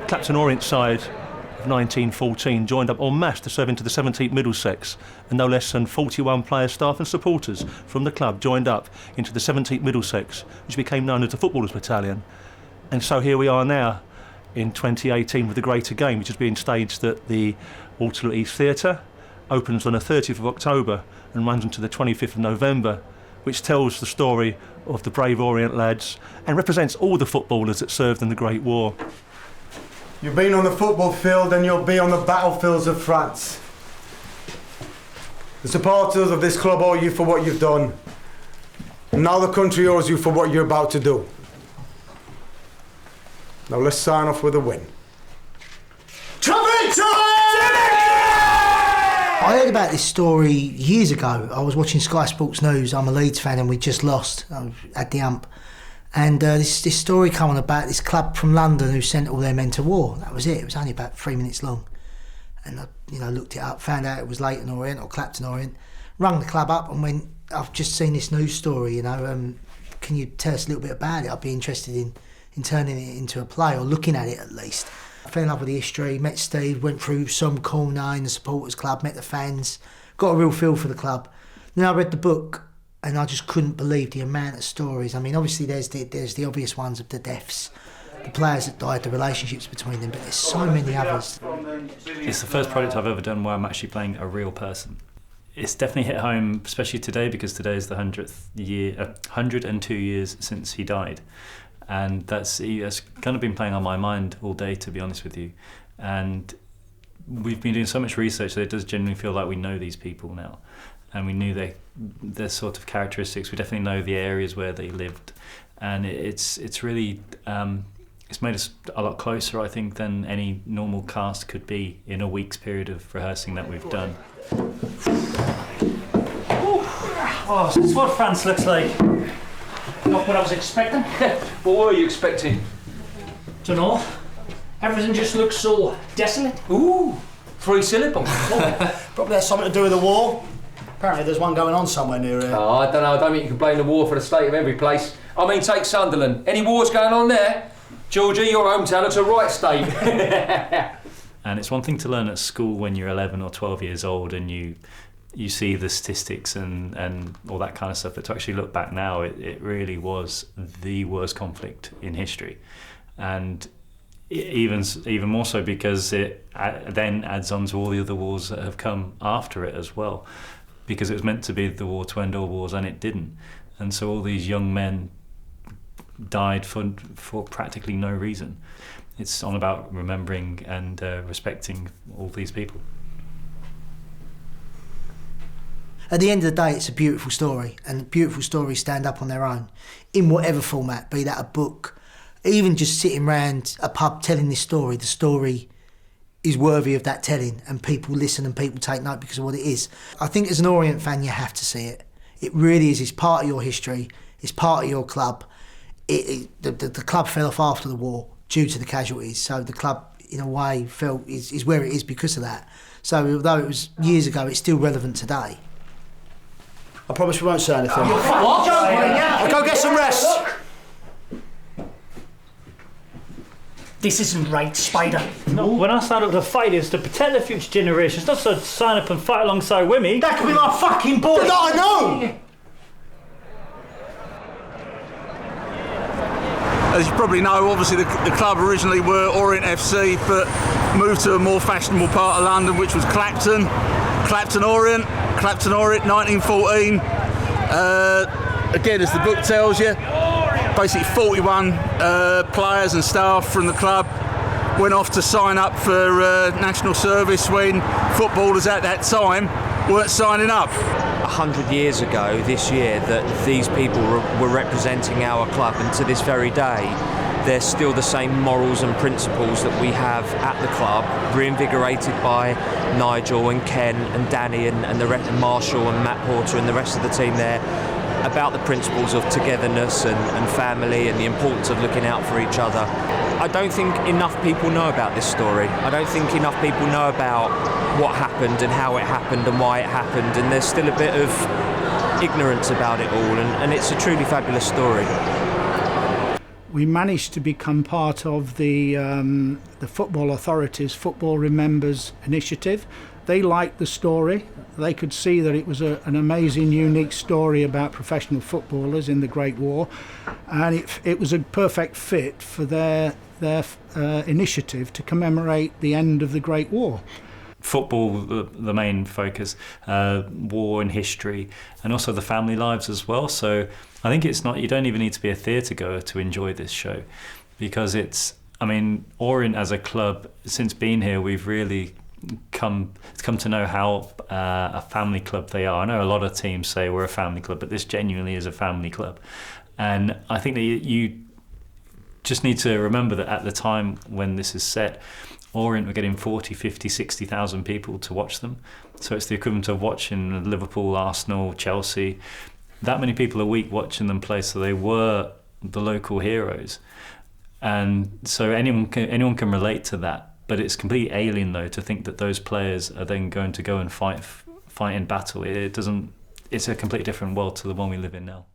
Clapton Orient side of 1914 joined up en masse to serve into the 17th Middlesex, and no less than 41 players, staff and supporters from the club joined up into the 17th Middlesex, which became known as the Footballers' Battalion. And so here we are now in 2018 with the greater game, which is being staged at the Waterloo East Theatre, opens on the 30th of October and runs until the 25th of November, which tells the story of the brave Orient lads and represents all the footballers that served in the Great War. You've been on the football field and you'll be on the battlefields of France. The supporters of this club owe you for what you've done. And now the country owes you for what you're about to do. Now let's sign off with a win. I heard about this story years ago. I was watching Sky Sports News. I'm a Leeds fan and we just lost at the ump. And this story came on about this club from London who sent all their men to war. That was it. It was only about 3 minutes long. And I looked it up, found out it was Leyton Orient or Clapton Orient, rung the club up and went, I've just seen this news story, can you tell us a little bit about it? I'd be interested in turning it into a play or looking at it at least. I fell in love with the history, met Steve, went through some corner in the supporters club, met the fans, got a real feel for the club. Then I read the book and I just couldn't believe the amount of stories. I mean, obviously there's the obvious ones of the deaths, the players that died, the relationships between them, but there's so many others. It's the first project I've ever done where I'm actually playing a real person. It's definitely hit home, especially today, because today is the 102 years since he died. And that's kind of been playing on my mind all day, to be honest with you. And we've been doing so much research that it does genuinely feel like we know these people now. And we knew their sort of characteristics. We definitely know the areas where they lived. And it's really, it's made us a lot closer, I think, than any normal cast could be in a week's period of rehearsing that we've done. Oh, so that's what France looks like. Not what I was expecting. What were you expecting? Dunno. Everything just looks so desolate. Ooh, 3 syllables. Probably has something to do with the war. Apparently there's one going on somewhere near here. Oh, I don't know. I don't think you can blame the war for the state of every place. I mean, take Sunderland. Any wars going on there? Georgie, your hometown looks a right state. And it's one thing to learn at school when you're 11 or 12 years old and you see the statistics and all that kind of stuff, but to actually look back now, it really was the worst conflict in history. And even more so because it then adds on to all the other wars that have come after it as well, because it was meant to be the war to end all wars and it didn't. And so all these young men died for practically no reason. It's on about remembering and respecting all these people. At the end of the day, it's a beautiful story, and beautiful stories stand up on their own, in whatever format, be that a book, even just sitting around a pub telling this story. The story is worthy of that telling, and people listen and people take note because of what it is. I think as an Orient fan, you have to see it. It really is. It's part of your history. It's part of your club. The club fell off after the war due to the casualties, so the club, in a way, is where it is because of that. So although it was years ago, it's still relevant today. I promise we won't say anything. What? I'll go get some rest. This isn't right, Spider. No, when I signed up to fight, it's to protect the future generations, not to sign up and fight alongside with me. That could be my fucking boy. No, I know. As you probably know, obviously the club originally were Orient FC, but moved to a more fashionable part of London, which was Clapton Orient, 1914. Again, as the book tells you, basically 41 players and staff from the club went off to sign up for national service when footballers at that time weren't signing up. 100 years ago this year that these people were representing our club, and to this very day they're still the same morals and principles that we have at the club, reinvigorated by Nigel and Ken and Danny and the Marshall and Matt Porter and the rest of the team there, about the principles of togetherness and family and the importance of looking out for each other. I don't think enough people know about this story. I don't think enough people know about what happened and how it happened and why it happened, and there's still a bit of ignorance about it all, and it's a truly fabulous story. we managed to become part of the Football Authority's Football Remembers initiative. They liked the story. They could see that it was an amazing, unique story about professional footballers in the Great War, and it was a perfect fit for their initiative to commemorate the end of the Great War. Football, the main focus, war and history, and also the family lives as well. So I think you don't even need to be a theatre goer to enjoy this show, because Orient as a club, since being here, we've really come to know how a family club they are. I know a lot of teams say we're a family club, but this genuinely is a family club. And I think that you just need to remember that at the time when this is set, Orient were getting 40, 50, 60,000 people to watch them. So it's the equivalent of watching Liverpool, Arsenal, Chelsea. That many people a week watching them play, so they were the local heroes. And so anyone can relate to that. But it's completely alien, though, to think that those players are then going to go and fight in battle. It's a completely different world to the one we live in now.